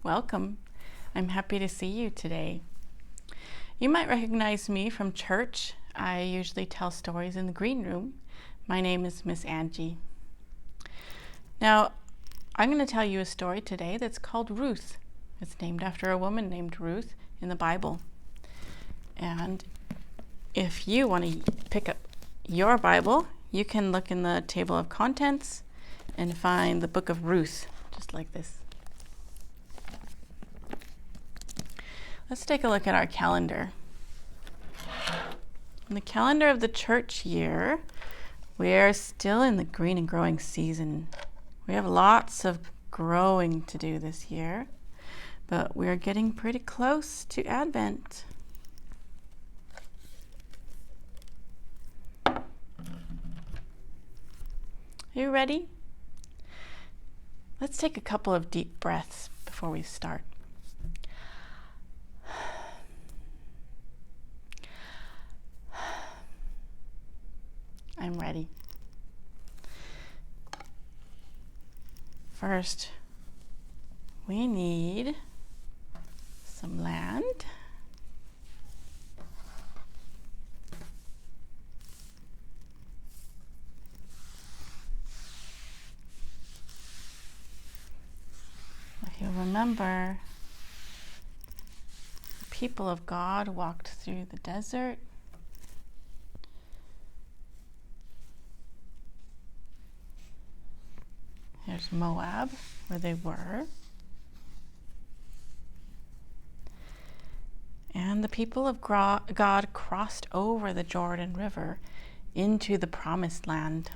Welcome. I'm happy to see you today. You might recognize me from church. I usually tell stories in the green room. My name is Miss Angie. Now, I'm going to tell you a story today that's called Ruth. It's named after a woman named Ruth in the Bible. And if you want to pick up your Bible, you can look in the table of contents and find the book of Ruth, just like this. Let's take a look at our calendar. In the calendar of the church year, we're still in the green and growing season. We have lots of growing to do this year, but we're getting pretty close to Advent. Are you ready? Let's take a couple of deep breaths before we start. I'm ready. First, we need some land. If you remember, the people of God walked through the desert. Here's Moab, where they were. And the people of God crossed over the Jordan River into the Promised Land.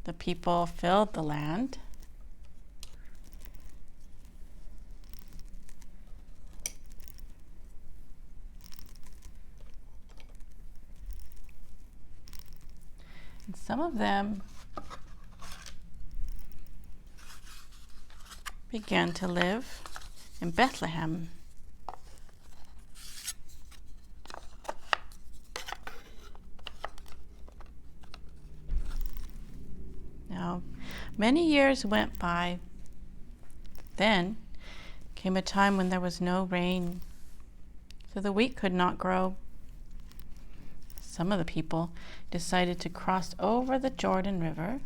The people filled the land. And some of them began to live in Bethlehem. Now, many years went by. Then came a time when there was no rain, so the wheat could not grow. Some of the people decided to cross over the Jordan River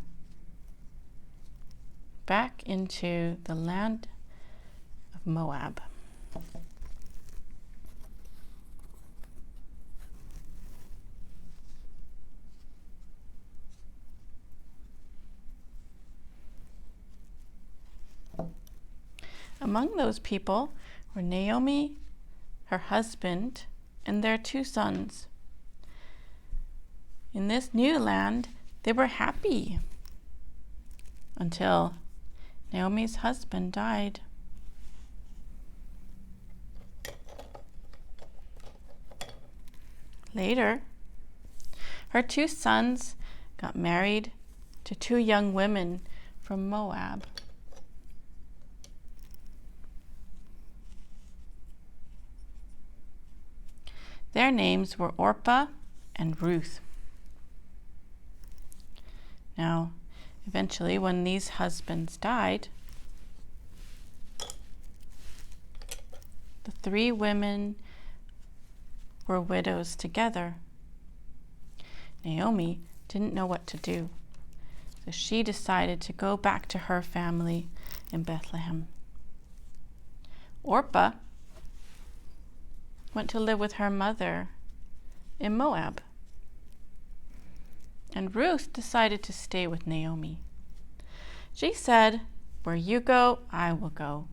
back into the land of Moab. Among those people were Naomi, her husband, and their 2 sons. In this new land, they were happy until Naomi's husband died. Later, her 2 sons got married to 2 young women from Moab. Their names were Orpah and Ruth. Now, eventually, when these husbands died, the 3 women were widows together. Naomi didn't know what to do, so she decided to go back to her family in Bethlehem. Orpah went to live with her mother in Moab. And Ruth decided to stay with Naomi. She said, "Where you go, I will go.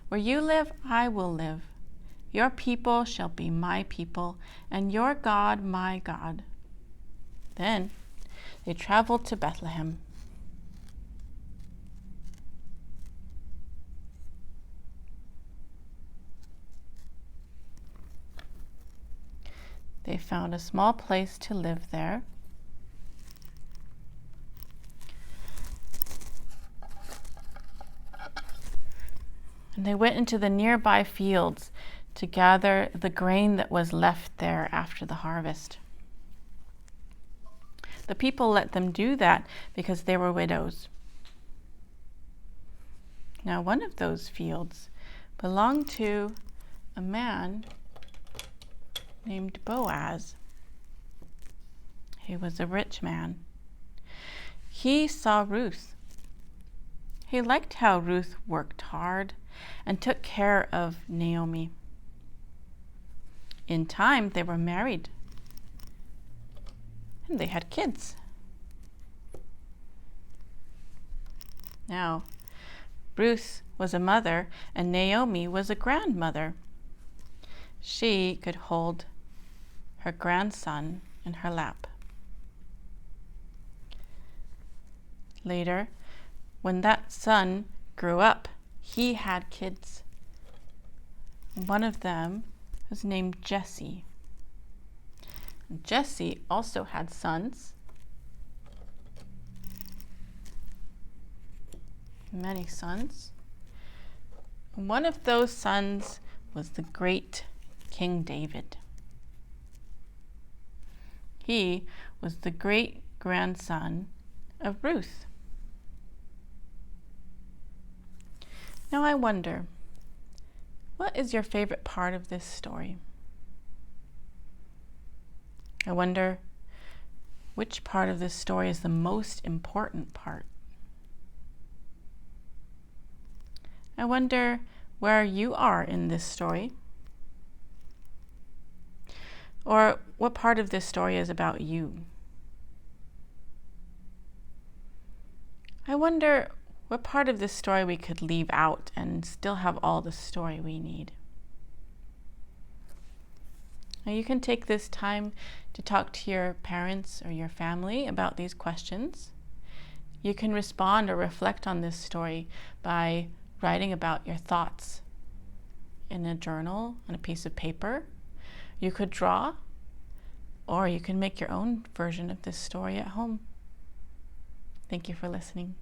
Where you live, I will live. Your people shall be my people, and your God my God." Then they traveled to Bethlehem. They found a small place to live there. And they went into the nearby fields to gather the grain that was left there after the harvest. The people let them do that because they were widows. Now, one of those fields belonged to a man named Boaz. He was a rich man. He saw Ruth. He liked how Ruth worked hard and took care of Naomi. In time, they were married, and they had kids. Now, Ruth was a mother, and Naomi was a grandmother. She could hold her grandson in her lap. Later, when that son grew up, he had kids. One of them was named Jesse. Jesse also had sons, many sons. One of those sons was the great King David. He was the great-grandson of Ruth. Now I wonder, what is your favorite part of this story? I wonder which part of this story is the most important part. I wonder where you are in this story, or what part of this story is about you. I wonder what part of this story we could leave out and still have all the story we need. Now you can take this time to talk to your parents or your family about these questions. You can respond or reflect on this story by writing about your thoughts in a journal, on a piece of paper. You could draw, or you can make your own version of this story at home. Thank you for listening.